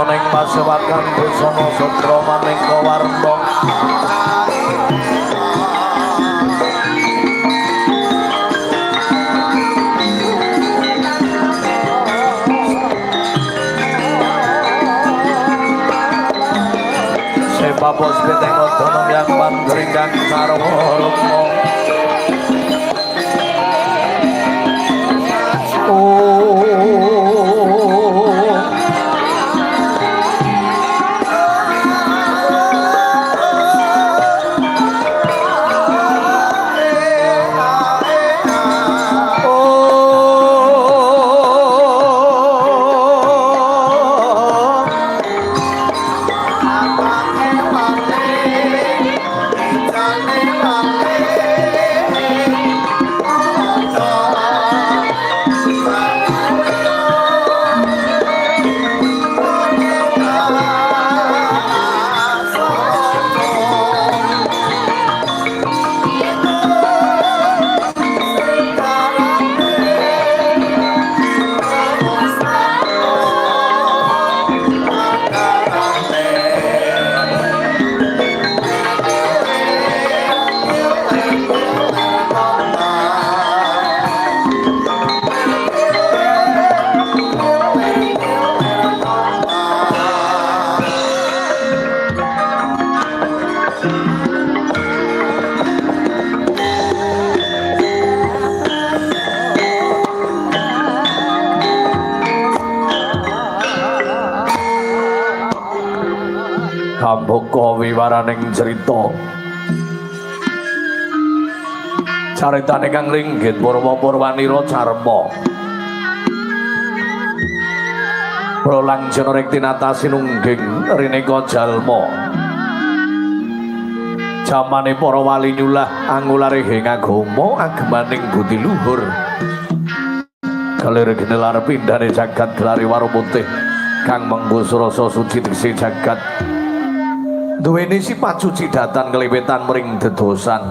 ana ning pasewakan busana sutra maneka warna Papos beteng otonom yang pandringan sarwa Kamboka wiwaraning cerita caritane kang ringgit Purwa-Purwanira Carma Prolangsana rektinata sinungging rineka jalma jamane para wali nyulah angulare ing agama agemaning budi luhur kalir genelar pindhane jagat gelare waru putih kang menggus rasa suci tegese jagat duweni sifat suci datan keliwetan mring dedosan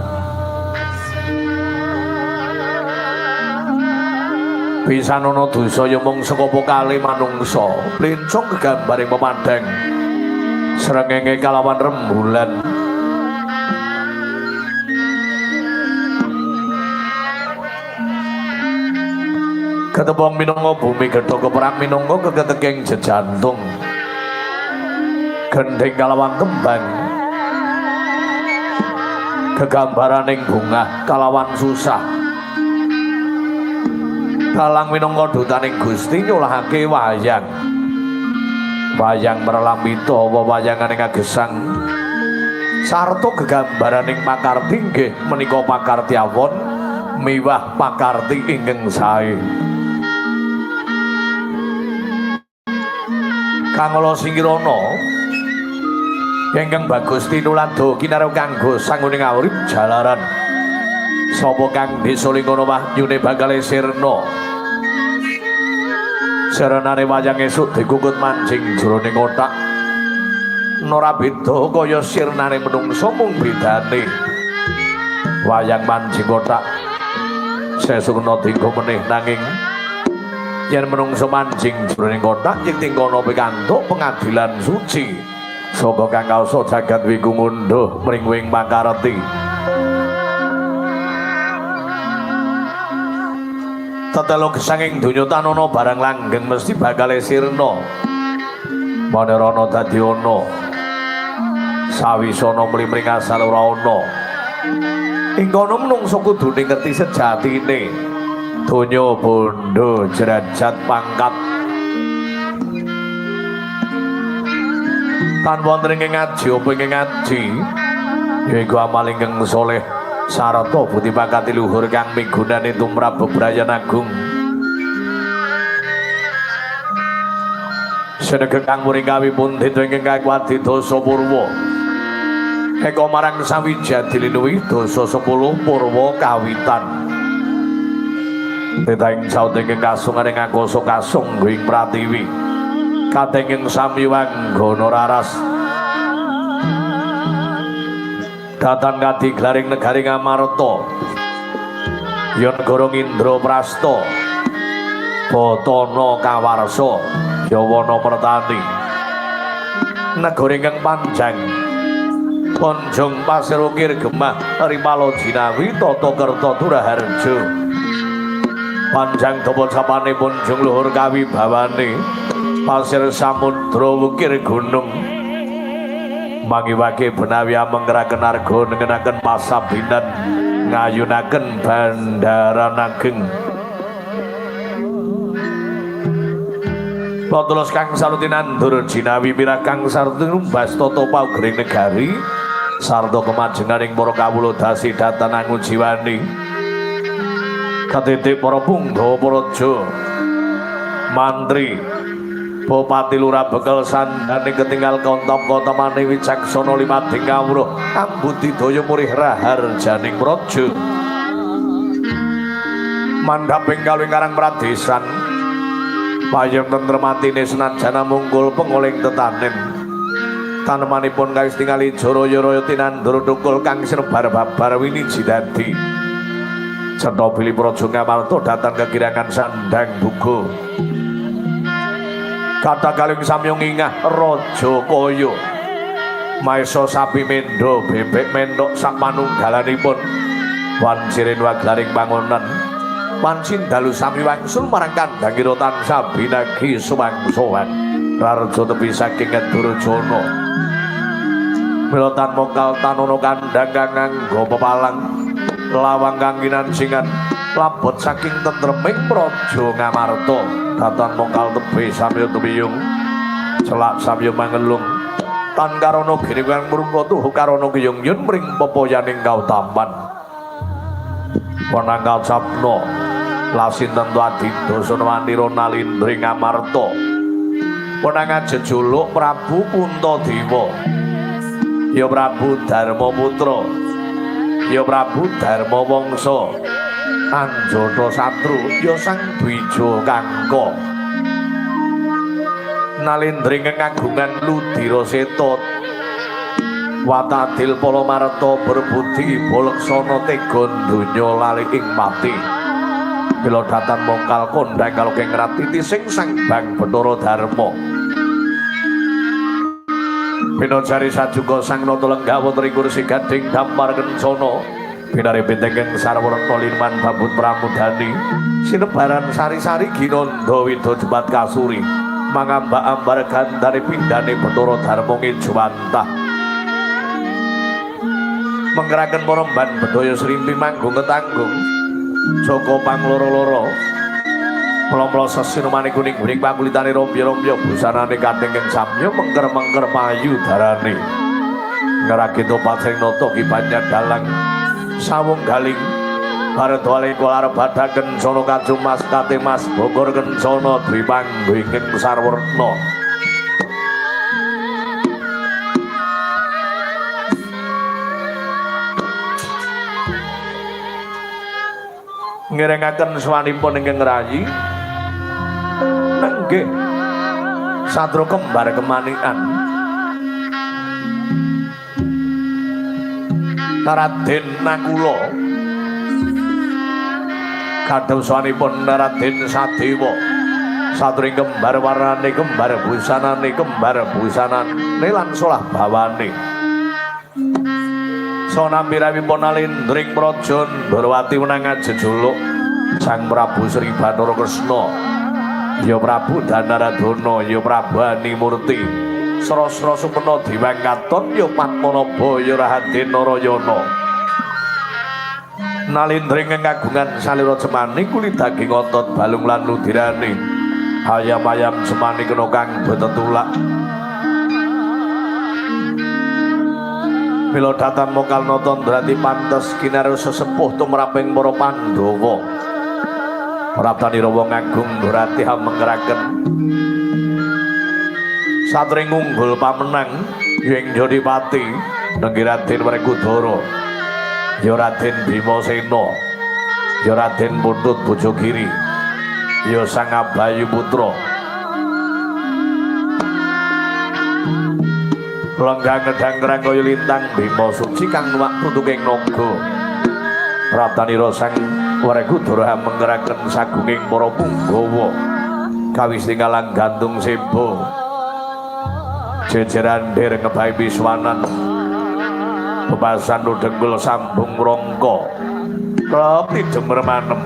pisanana dosa ya mung saka pokale manungsa plencong kegambaring pemadhang srengenge kalawan rembulan ketepong minangka bumi gedha keperak minangka keketeking jejantung gendeng kalawan kembang gegambaraning bunga kalawan susah dalang minangka dutaning Gusti nyulahake wayang merlambita wewayanganing agesang sarta gegambaraning pakarti nggih menika pakarti awon miwah pakarti ingkang sae Kangala Singirana ingkang bagus tinulado kinarep kanggo sangguning urip jalaran sapa kang desa lingkana wahyune bakal sirna serenane wayang esuk dikukut mancing jroning otak ora beda kaya sirnane menungsa mung bedane wayang mancing otak sesukna dinggo meneh nanging yen menungsa mancing jroning otak ing kono pikantuk pengadilan suci saka kang kaosa jagat wiku ngunduh mring wing makarti tetelo gesanging donya tanana barang langgeng mesti bakal sirna manarana dadi ana sawisana mlimring asal ora ana ing kono menungsa kudune ngerti sejatine donya bondo derajat pangkat tan wonten ing ngaji apa ing ngaji yaiku amal ingkang saleh sarata budi pangkati luhur kang migunani tumrap bebrayan agung sedherek kang muring kawipundhit ingkang kakuwadi dosa purwa eka marang sawijadi linuwih dosa 10 purwa kawitan tetaing sauting kasungan ing angkasa kasungguing pratiwi katenging samiwang gono raras datan kadi glaring negari ngamarta yen gorong Indra Prasta Batana Kawarsa Yawana Mertani negara ingkang panjang Ponjong Pasir Ukir Gemah Rimalo Jinawi Tata Kerta Duraharja panjang dawa sapane Ponjong luhur kawibawane Pasir Samudra Ukir Gunung mangiwake benawi menggeraken arga nengenaken pasabinan ngayunaken Bandara Nageng Lotulos kang salutinandur jinawi pira kang sarta numbas tata paugering negari sarta kemajenganing para kawula dasi datanangun jiwani katitik para punggawa praja mantri Bupati Lurah Bekel sandane ketinggal kontop-kontop mani wicaksana limating kawruh ambudidaya murih raharjaning praja mandhaping kalih karang pradesan payung tentremantine senajana mungkul pengoling tetanen tanemanipun kawis tingali jara-jara tinandur tukul kang sinebar babar winiji dadi cetha bilih praja Ngamarta datang kekirangan sandang buga kata kalih samyong ingah raja kaya maesa sapi mendo bebek mentok sak manunggalanipun wancirin waglaring bangunan Pansin dalu sami wangsul marang kandhangira tansah binagi sumangsohan rarja tepi saking Durjana mila tan mokal tanono kandhang kang nganggo pepalang lawang kang kinansingan labot saking tentreming praja Ngamarta datan mokal tepi samya tumiyung celak samya mangelung tan karana gene kang mrungka tuhu karana kiyung-yun mring pepoyaning kautaman wanangkal sapna lasin tentu adidosa wanira nalindring Ngamarta wenang jejuluk Prabu Puntadewa ya Prabu Darmaputra ya Prabu Darmawangsa Anjata Satru ya Sang Dwija Kangka nalindring kagungan Ludira Seta Watadil Palamarta berbudi boleksana tega donya lali ing pati bila datan mongkal kondhang kalau keng ratiti sing sang bang Bathara Darma bina jari sajuga sang nata lenggawa tri kursi gading dampar kencana binare bentengen sarwaretna lirman babut pramudani sinebaran sari-sari ginanda wida jebat kasuri mangambak-ambar gandane pindhane Bathara Darma ngejwantah menggerakan moromban bedaya srimpi manggung ketanggung Joko pangloro-loro mula-mula sesinumane kuning-kuning pakulitane rompya-rompya busanane katenging samya mengker-mengker payu darane ngerake topat sing nata ki banyak dalang sawung galing Baredwale kula arep badaken sono kacumas kate Mas Bogor kencana dwi panggung sarwerna ngiringaken swanipun ingkang rayi nggih satru kembar kemanikan Raden Nakula kadang swanipun Raden Sadewa satru kembar warnane kembar busanane lan solah bawane sonamirawi ponalindring praja Ndrawati menang jejuluk Sang Prabu Sri Bathara Kresna ya Prabu Danaradana ya Prabu Animurti Srasra Supena Dewang Katon ya Padmanaba ya Raden Narayana nalindring kagungan salira cemani kulit daging otot balung lan ludirane ayam-ayam cemani kena kang betetulak mila datan mokal nata ndrati pantes kinarya sesepuh tumraping para Pandhawa praptanira wong agung ndrati menggeraken satring unggul pamenang ing Jodipati nenggi Raden Werkudara ya Raden Bimasena ya Raden Pundhut Bojogiri ya Sang Abayu Putra Lenggang ngedang kaya lintang Bima Suci kang nuwak tutuking naga praptanira Sang Werkudara menggeraken sagunging para punggawa kawis tinggalan gantung sebo jejeran dereng ngebai biswanan bebasan udenggul sambung rongko klepi jemer manem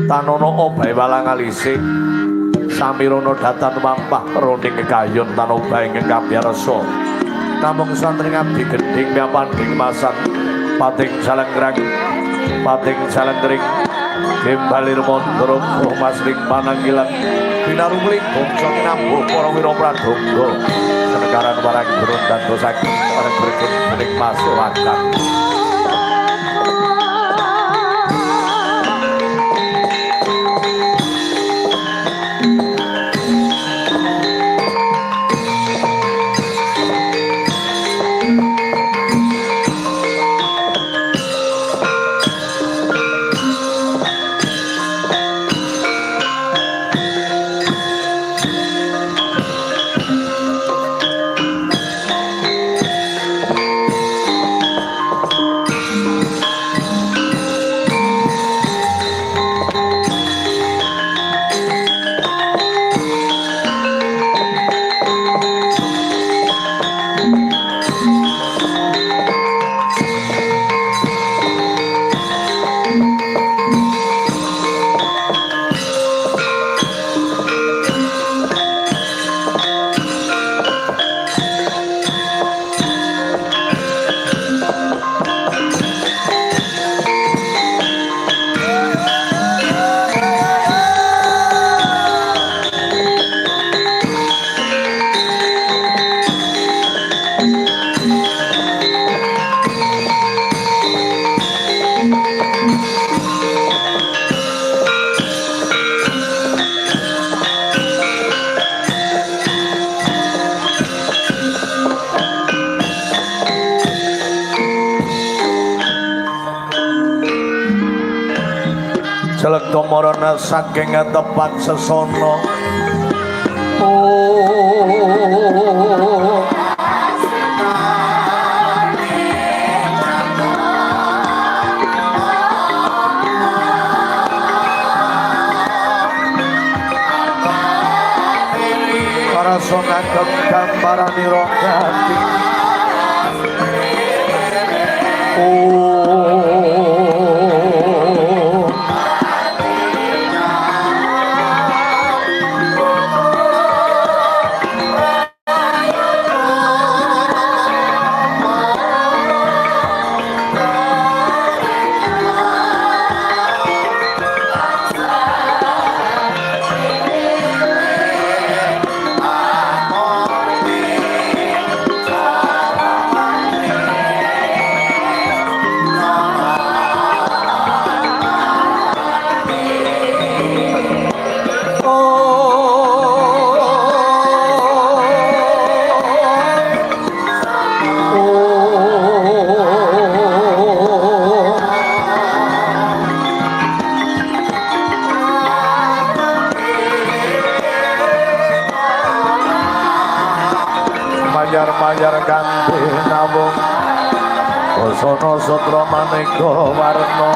tanono obai walang alisi samirono datan mampah roning kayun tanobai ngekabyarso namung santri ngabdi gending nyapanding masan pating salengrang pating salengring Gembalir mondro masring pananggilan binarungling bongso kinambuh para wira pradonga senegaran warang gurun dan dosaki para berikut menik masyarakat Morona saking tepat sesono para sona gambaran irongati Mayar ganti nabung Osono sotro maneka warna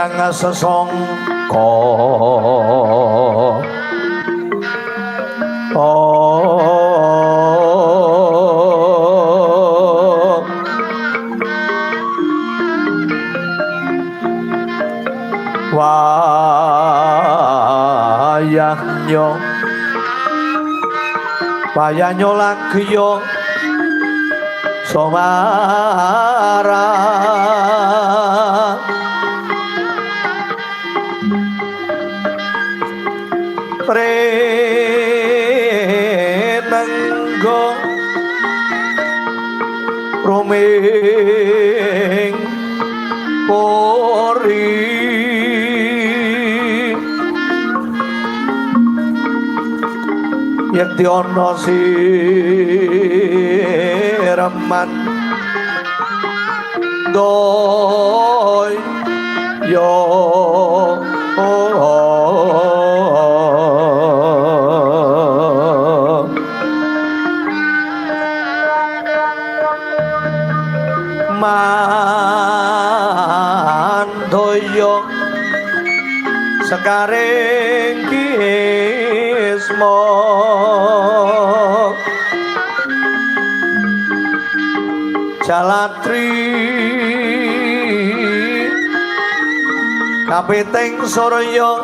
wayang sesongko wayahnya lagyo somara renenggo ruming pori yekti ana sireman doy yo mandoyo sekaring kismo jalatri kapiting surya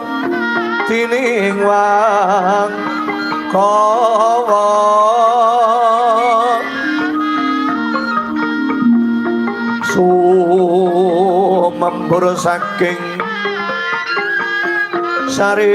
tining wang kawa sumembur saking sari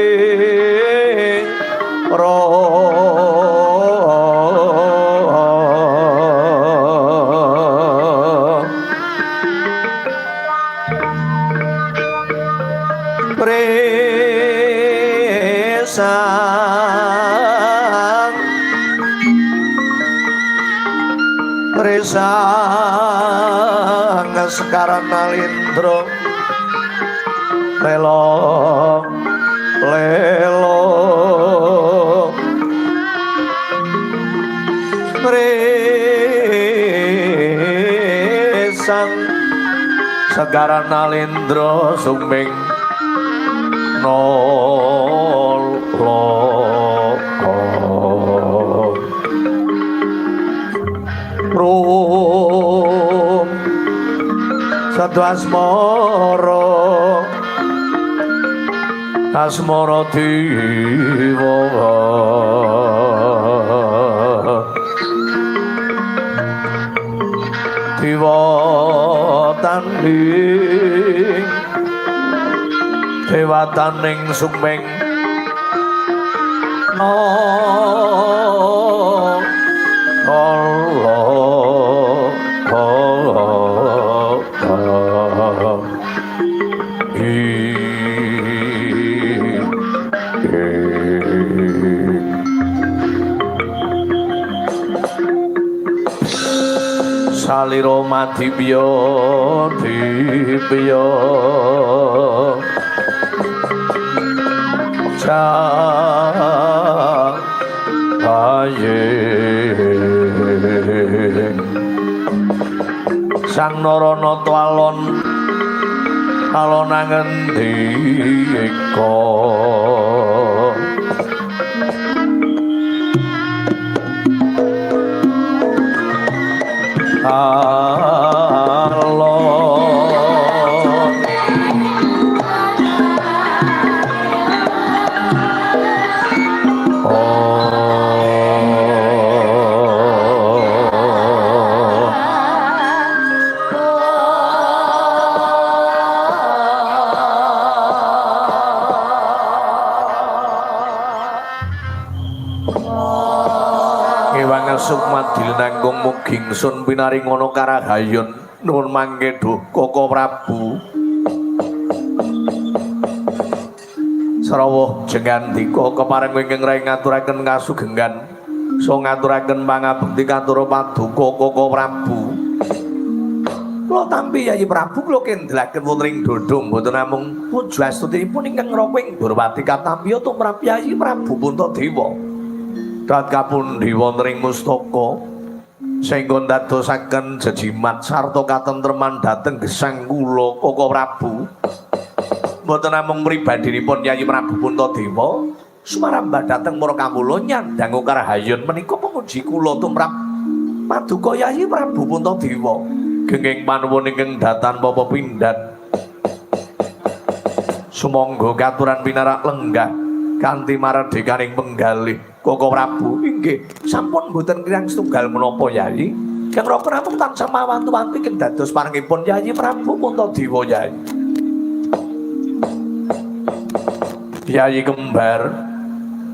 Resang sekarang nalindro lelo resang sekarang nalindro suming rum satu asmara diwa tanding dewataning sumeng salira madibya dibya cahaye sang naranata alon ngendi eka Sukmadil nanggung muging sun pinaring ngono karahayun nuwun mangke duh Koko Prabu Sarawuh jengandika kepareng wingking rai ngaturaken kasugengan so ngaturaken pangabekti katura paduka Koko Prabu kula tampi Yayi Prabu kula kendelaken wonten ing dodong mboten namung pujastutinipun ingkang rawing Durwati katampi tumrap Yayi Prabu Puntadewa dat kapundi wonten ing mustaka sehingga ndadosaken jejimat sarta katentreman dhateng gesang kula Koko Prabu mboten namung pribadinipun Yayi Prabu Puntadewa sumarambah dhateng para kawula nyandang karahayun menika pemuji kula tumrap Paduka Yayi Prabu Puntadewa genging panuwun ingkang datan papa pindhan sumangga katuran pinarak lenggah kanthi maradekaning penggalih Koko Prabu inggih sampun boten kirang setunggal menapa Yayi kang raka namung tansah mawantu-wantu ing dados paringipun Yayi Prabu Puntadewa Yayi Yayi kembar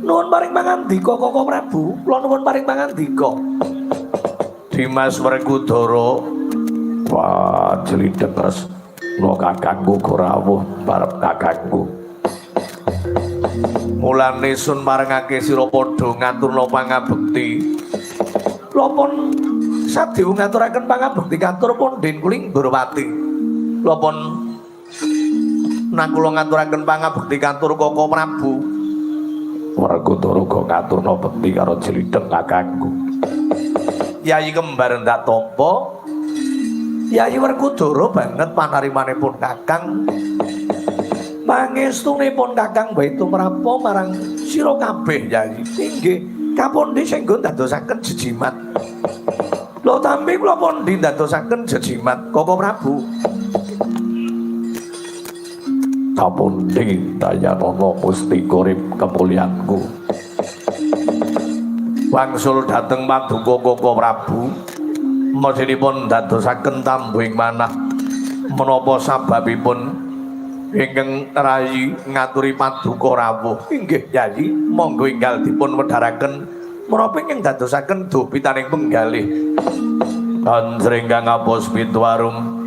nuwun paring pangandika Koko Prabu kula nuwun paring pangandika Dimas Werkudara wah jelideg res lo kakangku rawuh barep kakangku mulane sun marengake sira padha ngaturna pangabekti kula pun sadhewe ngaturaken pangabekti katur pundhen kuling Durwati kula pun kula ngaturaken pangabekti katur Koko Prabu Werkudara kok ngaturna bekti karo jelideg kakangku Yayi kembar ndak tampa Yayi Werkudara banget panarimanipun kakang pangestunipun kakang bae tumrapa marang sira kabeh Yayi inggih kapundi sing nggon dadosaken jejimat lho tampi kula pundi dadosaken jejimat Koko Prabu kapundi dayanana mustika rip kemulyanku wangsul dhateng Paduka Koko Prabu modinipun dadosaken tambuhing manah menapa sababipun ingkang rayi ngaturi Paduka rawuh inggih Yayi monggo enggal dipun wedharaken menapa ingkang dadosaken dupitaning penggalih anjring kang ngapus pituwarum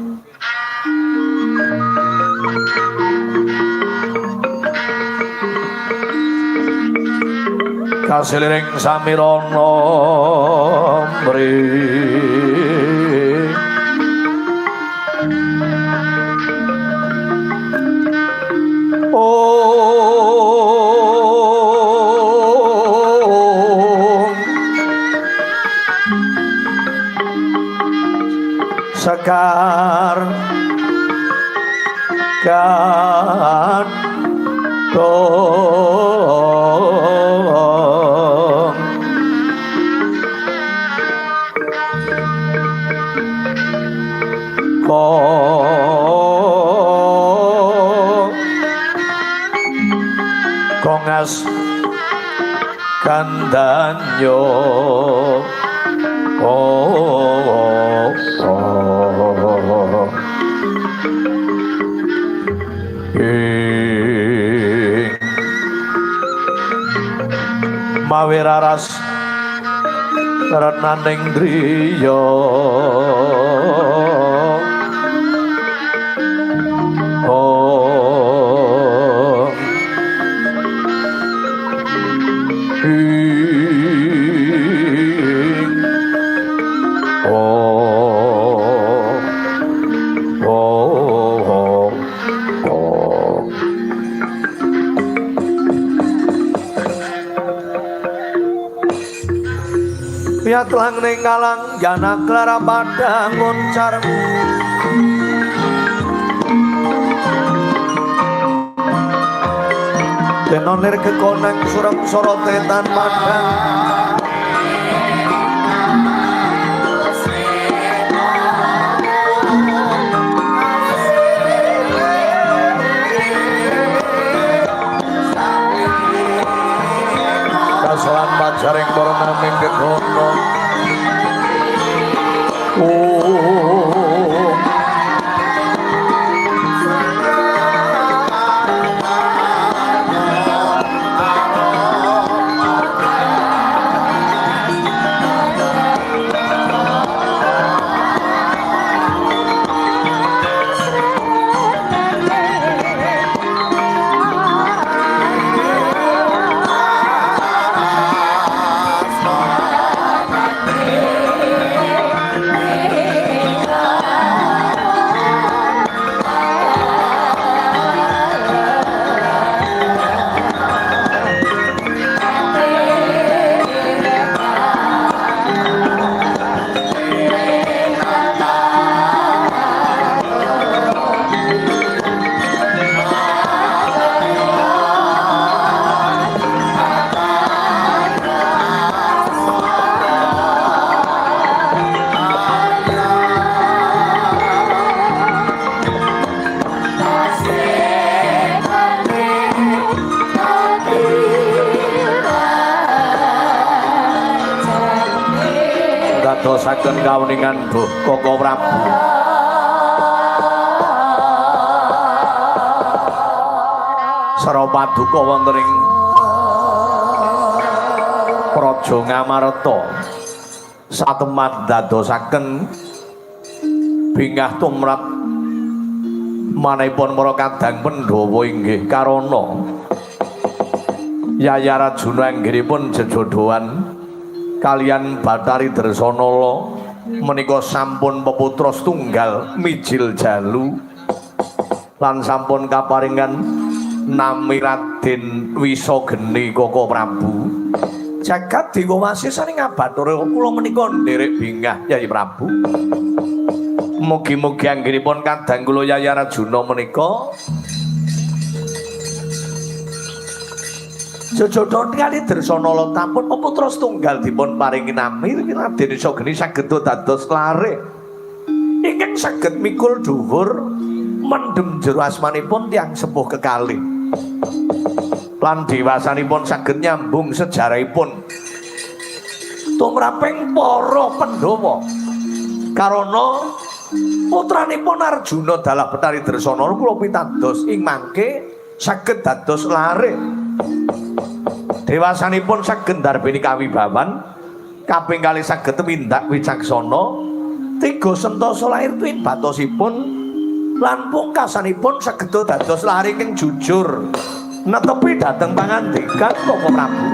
kaseliring samirana mri sekar kan kongas kandanyo mawiraras retnaning driya telang ning kalang jana klara padang ngoncar denonir kekonang surem sorotetan padang kasalan pajaring purnaming kekonang dadosaken kawuningan Koko Prabu. Sara paduka wonten ing Praja Ngamarta satemah dadosaken bingah tumrap manahipun para kadang Pandhawa inggih karana Yaya Rajuna anggenipun jejodhoan kaliyan Bathari Dresanala menika sampun peputra setunggal mijil jalu lan sampun kaparingan nami Raden Wisageni Koko Prabu. Jagat Dewa Wasisa ing ngabatur kula menika nderek bingah Yai Prabu. Mugi-mugi anggenipun kadang kula Yaya Rajuna menika jejodho kali Dresanala tampun peputra setunggal dipun paringi nami Raden Wisageni saged dados lare ingkang saged mikul dhuwur mendhem jero asmanipun tiyang sepuh kekalih lan dewasanipun saged nyambung sejarahipun tumraping para Pandhawa karana putranipun Arjuna dalah Bathari Dresanala kula pitados ing mangke saged dados lare dewasanipun saged ndarbeni kawibawan kaping kalih saged tumindak wicaksana tiga sentosa lair tuwin batosipun lan pungkasanipun saged dados lare ing jujur netepi dhateng pangandikan Koko Prabu.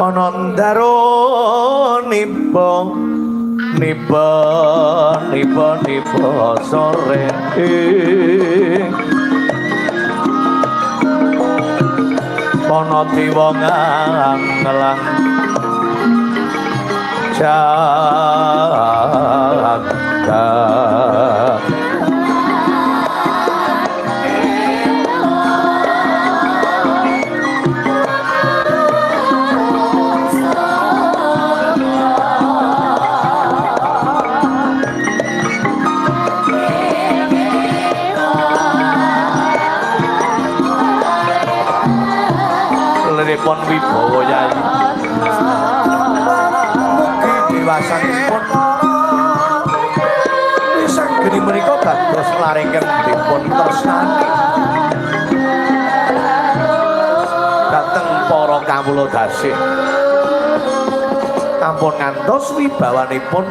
Anandaro nipa sore ana dewa nglang jagat pun wibawa Yai mugi diwasanipun Wisageni menika dados larengen dipun tresnani kawula dasih ampun ngantos wibawanipun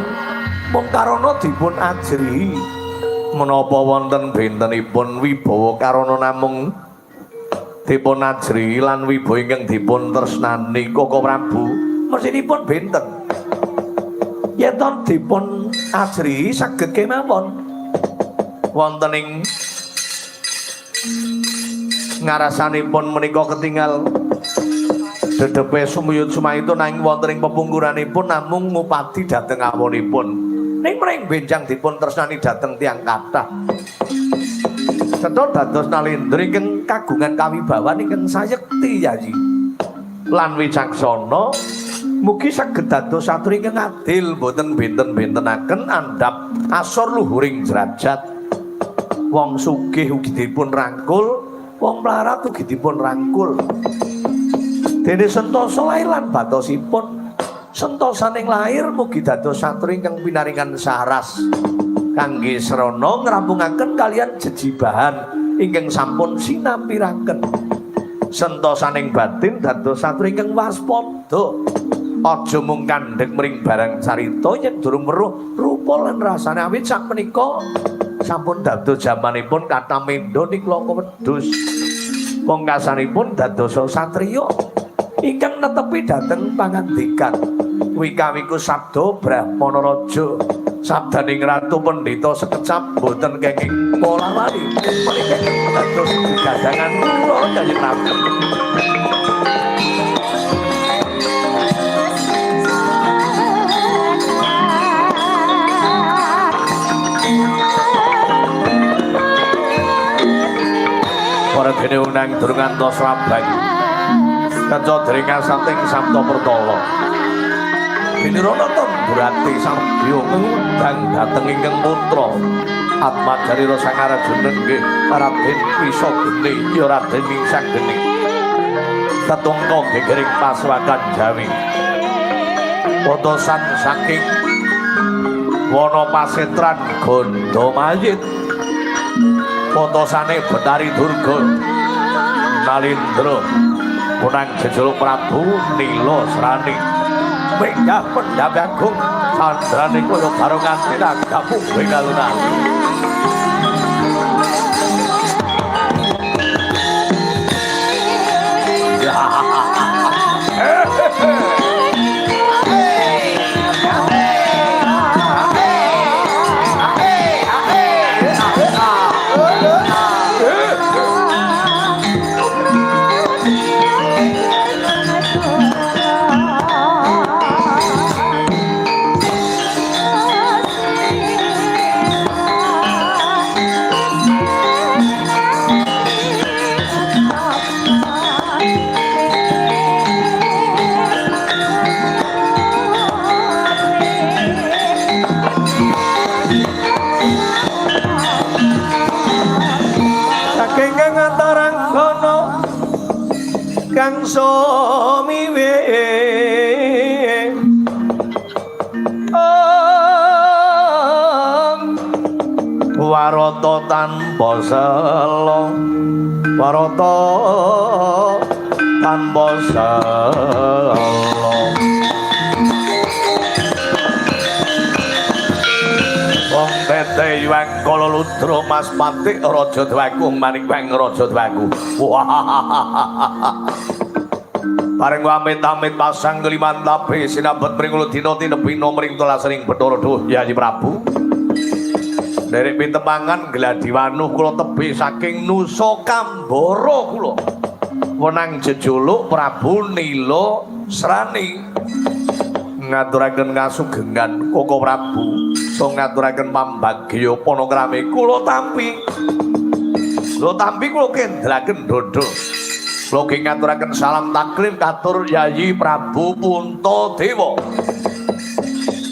mung karana dipun ajri menapa wonten bentenipun wibawa karana namung dipun ajri lan wibawa ingkang dipun tresnani Koko Prabu mesinipun benten yen dipun ajri saged kemawon wonten ing ngarasanipun menika ketinggal dedepe sumuyut sumaito nanging wonten ing pepungkuranipun namung ngupati dhateng awonipun ning mring benjang dipun tresnani dhateng tiyang kathah sedaya dados nalendra ingkang kagungan kawibawan ingkang sayekti yayi lan wicaksana mugi saged dados satri ingkang adil boten benten-bentenaken andhap asor luhuring derajat wong sugih ugi dipun rangkul wong mlarat ugi dipun rangkul dene sentosa lair lan batosipun sentosaning lair mugi dados satri ingkang pinaringan saras kangge srana ngrampungaken kalian jejibahan ingkang sampun sinampiraken sentosaning batin dados satri ingkang waspada aja mung kandhek mring barang carita yen durung weruh rupa lan rasane awit sak menika sampun dados jamanipun kathah mendha niklaka wedhus pungkasanipun dados satriya ingkang netepi dhateng pangandikan wikawiku sabda Brahmana Raja sabdaning Ratu Pendhita sekecap boten kenging pola wali menika dados gadangan kula Kanjeng Prabu para dene unang durung ngantos rabang kanca dringan sating Sabta Pertala Binirana Tamburati Sambya ngundang dhateng ingkang putra Atmajarira Sang Arjuna nggih Raden Wisageni ya Raden Wingsageni tetungka gegering pasukan Jawi potosan saking wana pasetran Gondomayit potosane Betari Durga Nalindra punang jejuluk Prabu Nila Srani Menggah Pendhapi Agung sandrane kaya karo nganti nagamu kowe kalunan kang sumiwe warata tanpa sela warata tanpa sela wong tete yuwang kala ludra Mas Patik Raja Dwaku maning wang Raja Dwaku bareng amit-amit pasang kelimantape sinabet mring dina tinebina mring tolasening Bathara Duh Yayi Prabu derek pitemangan gladiwanuh kula tebih saking Nusa Kambara kula wenang jejuluk Prabu Nila Srani ngaturaken kasugengan Koko Prabu so ngaturaken pambagya panakrame kula tampi kula kendraken dada kula ngaturaken salam taklim katur Yayi Prabu Puntadewa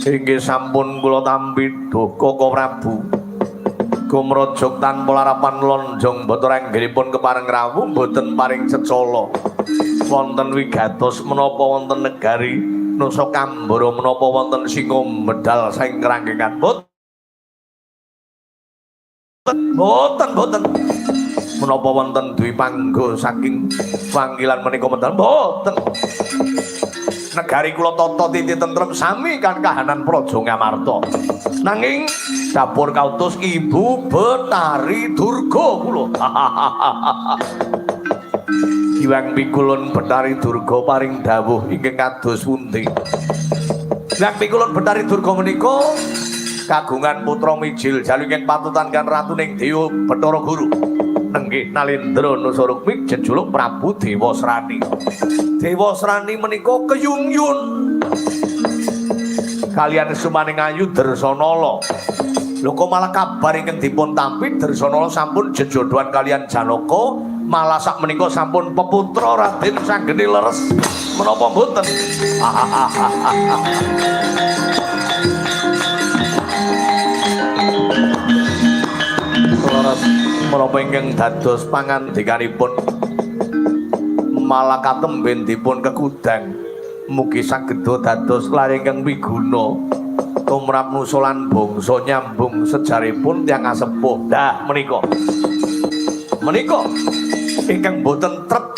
inggih sampun kula tampi Koko Prabu gumrojok tanpa larapan lonjong boten anggenipun kepareng rawuh boten paring cecala wonten wigatos menapa wonten negari Nusa Kambara menapa wonten singa medal saing keranggengan boten menapa wonten dwi panggo saking panggilan menika mboten mboten. Negari kula tata titi tentrem sami kan kahanan Praja Ngamarta. Nanging dapur kautus Ibu Betari Durga kula. Iwang pikulun Betari Durga paring dawuh ingkang kados pundi. Iwang pikulun Betari Durga menika kagungan putra mijil jalunging patutan kan ratuning Dewa Bathara Guru. Nenggih Nalendra Nusarukmi jejuluk Prabu Dewasrani. Dewasrani menika keyungyun kalian sumaning ayu Dersanala. Lho kok malah kabar ingkang dipun tampi Dersanala sampun jejodohan kalian Janaka, malah sak menika sampun peputra Raden Sanggeni leres menapa mboten? Leres menapa ingkang dados pangandikanipun malah katemben dipun kekudang mugi saged dados lare ingkang wiguna tumrap nusulan bangsa nyambung sejarahipun tiyang asepuh. Dah menika ingkang boten trep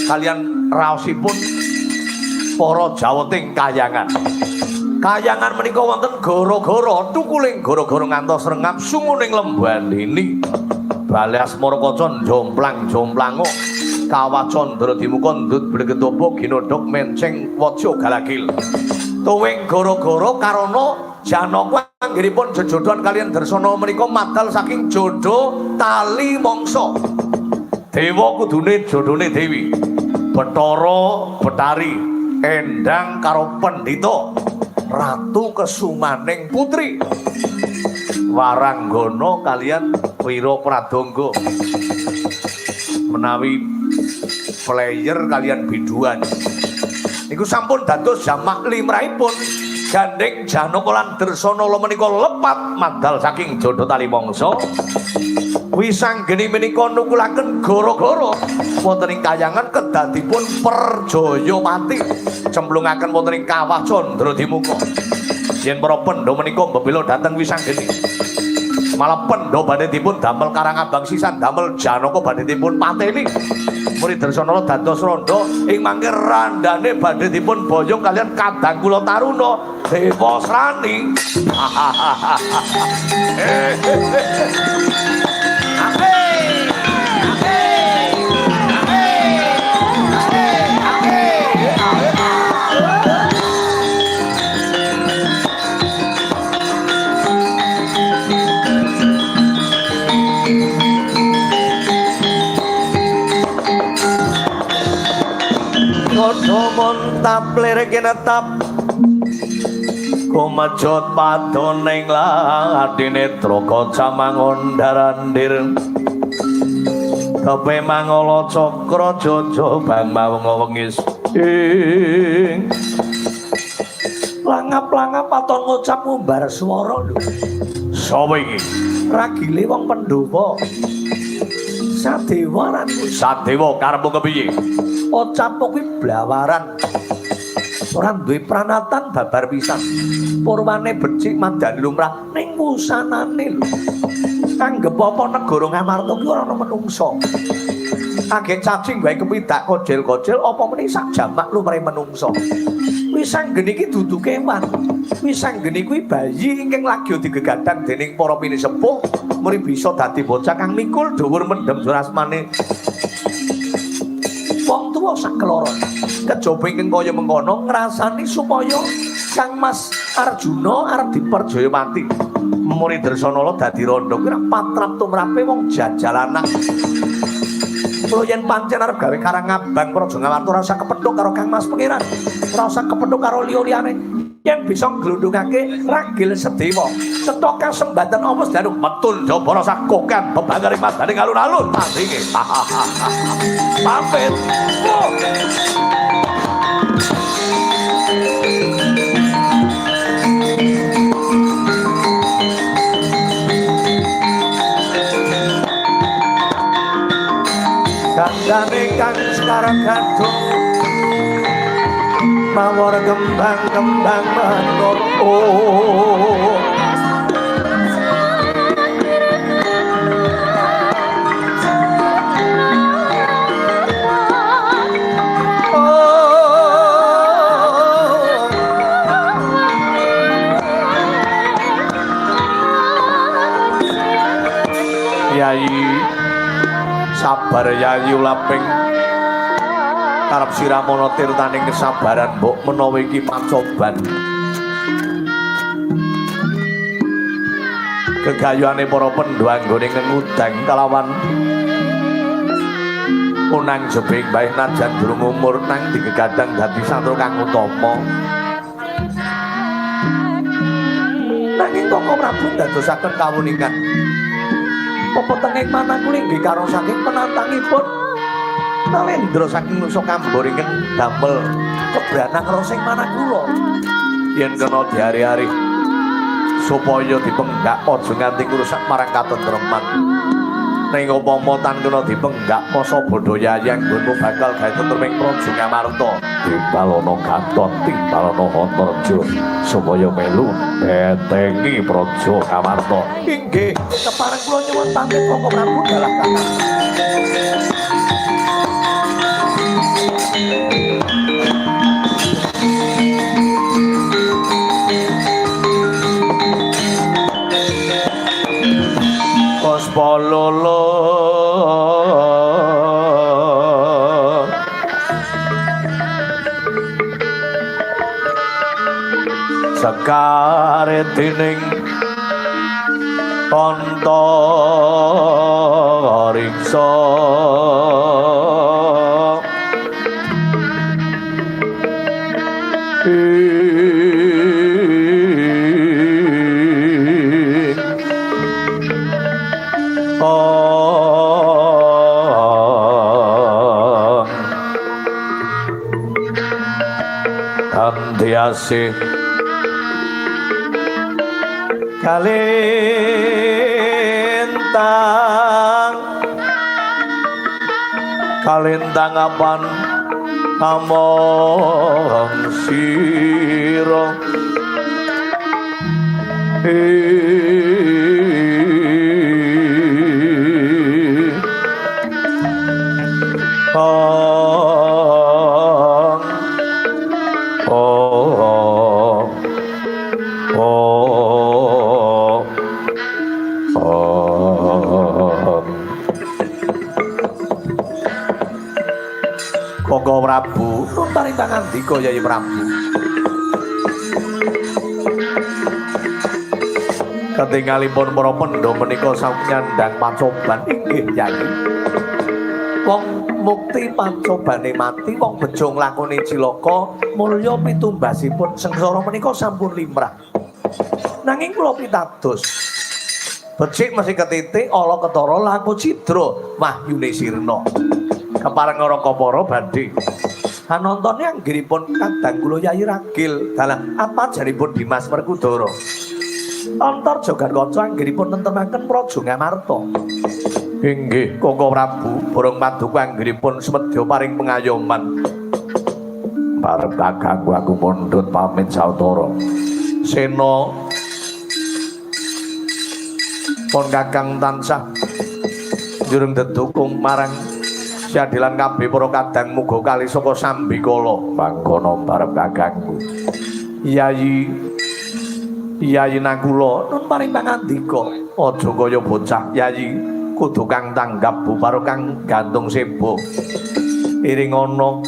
kalian raosipun para Jaweting Kayangan. Kayangan menika wonten gara-gara tukuling gara-gara ngantos rengap sunguning Lembandini. Bali Asmara Kaca jomplang-jomplango Kawah Candra dimuka ndut blegetopo ginodhok menceng waja galagil. Tuwing gara-gara karana Janaka anggenipun jejodohan kalian Darsana menika madal saking jodoh tali mangsa. Dewa kudune jodone Dewi. Bathara Betari endang karo Pendhita Ratu Kesumaning Putri. Waranggana kalian Wira Pradangga. Menawi player kalian biduan niku sampun dados jamak limrahipun gandeng Janaka lan Dersanala menika lepat madal saking jodoh tali mangsa. Wisanggeni menika nukulaken gara-gara wonten ing Kayangan kedadipun perjaya mati cemplungaken wonten ing Kawah Candra dimuka. Yen para pendha menika mbebela dhateng Wisanggeni malah pendha badhe dipun damel Karangabang sisan damel Janaka badhe dipun pateni. Murid Dersanala dados randha ing mangke randane badhe dipun boyong kalian kadang kula taruna Dewasrani. Montap lerek netap kumajot padoneng ladine traka camangon darandir tepe mangala cakra jaja bang mawengis langap-langap paton ngucap ngumbar swara lho. Sapa iki? Ragile wong Pandhawa. Sadewa ranku. Sadewa karepmu kepiye? Ocapmu kuwi blawaran. Ora duwe pranatan babar pisan. Purwane becik mandani lumrah ning wusanane lho. Anggep apa negara Ngamarta kuwi ora ana menungsa. Kage cacing wae kepidak kocel-kocel apa meneh sak jamak lumrahe menungsa. Wisanggeni iki dudu kewan. Wisanggeni kuwi bayi ingkang lagi digegadang dening para pinisepuh mrih bisa dadi bocah kang mikul dhuwur mendem surasmane wong tuwa sak keloron. Kejaba ingkang kaya mengkono ngrasani supaya Kang Mas Arjuna arep diperjaya mati. Murid Dersanala dadi randha kuwi patrap tumrape wong jajalanan. Mula yen pancen arep gawe Karangabang Praja Ngamarta ora usah kepethuk karo Kang Mas Pangeran. Ora usah kepethuk karo liya-liyane. Yen bisa glundungake Ragil Sedewa. Cetha kasembatan apa sedanu metun jabara sakokan bebangare madane alun-alun tandinge. Pamit. Kandhane kang sekarang gantung mawar kembang-kembang manor bare yayu laping karep siramono tirtaning kesabaran mbok menawa iki pacoban gegayuane para pendho anggone ngudang kalawan unang jebing bae najan durung umur nang digegadang dadi santri kang utama nanging Koko Prabu dadosaken kawuningan pepetenging manahipun inggih karo saking penantangipun Nalendra saking Nusa Kambur ingkang damel kebranang rosing manah kula yen kena diari-ari supaya dipenggak aja nganti ngrusak marang katentreman ning upama tan kena dipenggak masa bodho yayang nggonmu bakal gawe tentreming Praja Ngamarta timbalono Gatot timbalono Antarja supaya melu etengi Praja Ngamarta inggih kepareng kula nyuwun pamit Koko Prabu dalah kakang Pospololo sekare dening antariksa Andiase kalintang apan among sira Koko Prabu paring pangandika Yayi Prabu ketingalipun para pendha menika nyandang pacoban inggih Yayi wong mukti pacobane mati wong bejo nglakoni cilaka mulya pitumbasipun sengsara menika sampun limrah nanging kula pitados becik mesti ketitik ala ketara laku cidra wahyune sirna kepareng ora kapara badhe anontone anggiripun kadang kula Yayi Ragil dalah apa jaripun Dimas Werkudara antar jagat kaca anggiripun nentemaken Praja Ngamarta inggih Koko Prabu borong paduka anggiripun semedya paring pengayoman parep kakangku aku mundhut pamit sautara sena pun kakang tansah njurung dedukung marang siadilan kabeh para kadang muga kali saka sambikala mangkono parep kakangku Yayi Nakula nun paring pangandika aja kaya bocah Yayi kudu kang tanggap buparo kang gantung sebo iring ana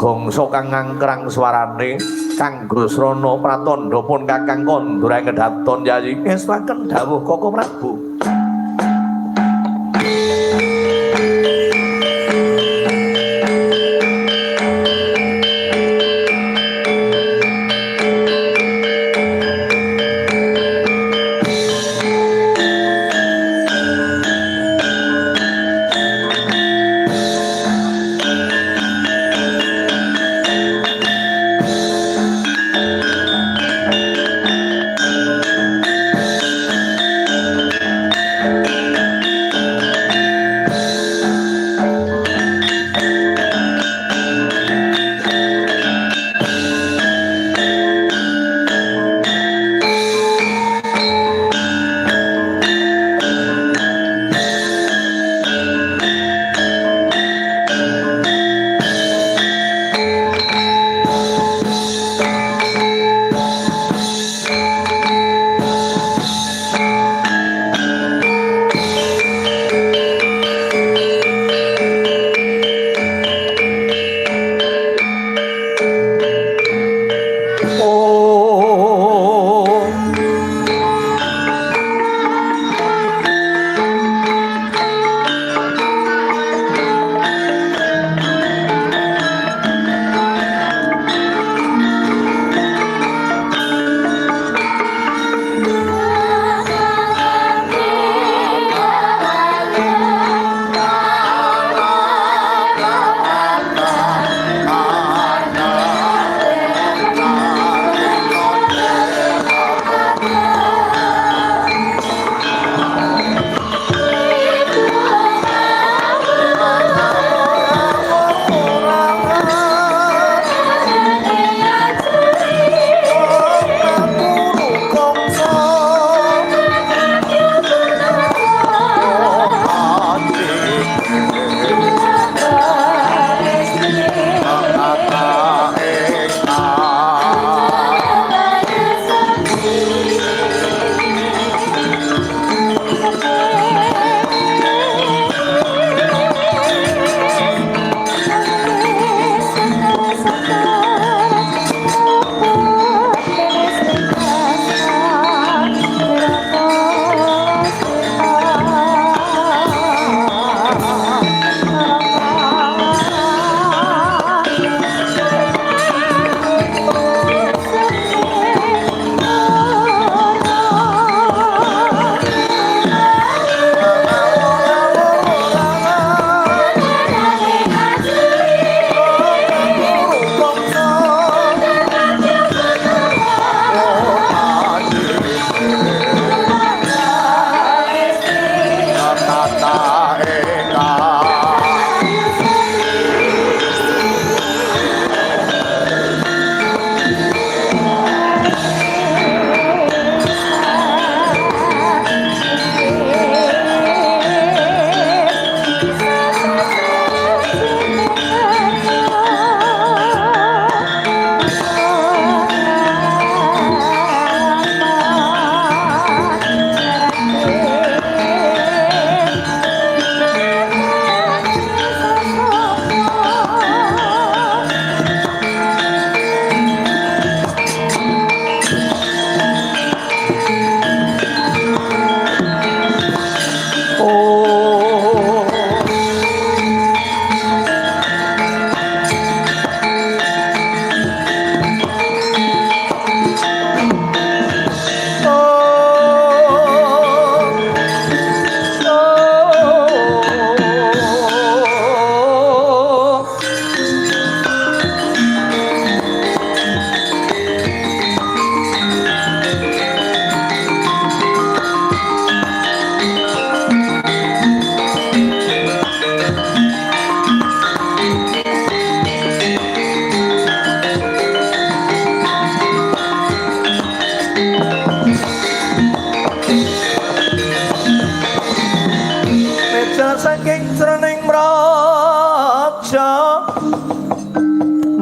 gongso kang ngangkrang swarane kanggo srana pratandha pun kakang kandhura ngedaton Yayi ngestaken dawuh Koko Prabu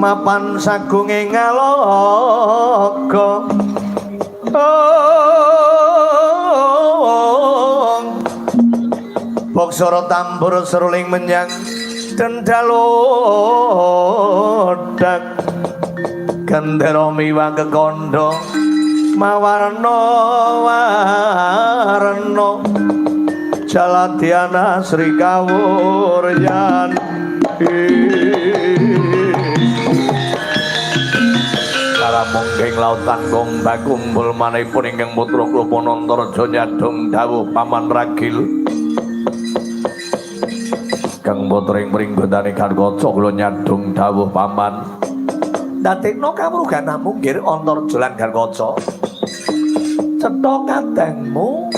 mapan sagunge ngaloka boksara tambur seruling menyang dendalodak gendera miwah kekandha mawarna-warna Jaladhyana Sri Kawuryan Karamongging lautan gombak kumpul manipun ingkang putra Klapa Nantaraja nyadong dawuh paman ragil kang putra ing pringgodane Gargaca kula nyadong dawuh paman dadekno kamrugan munggir Antarja lan Gargaca cetha kadangmu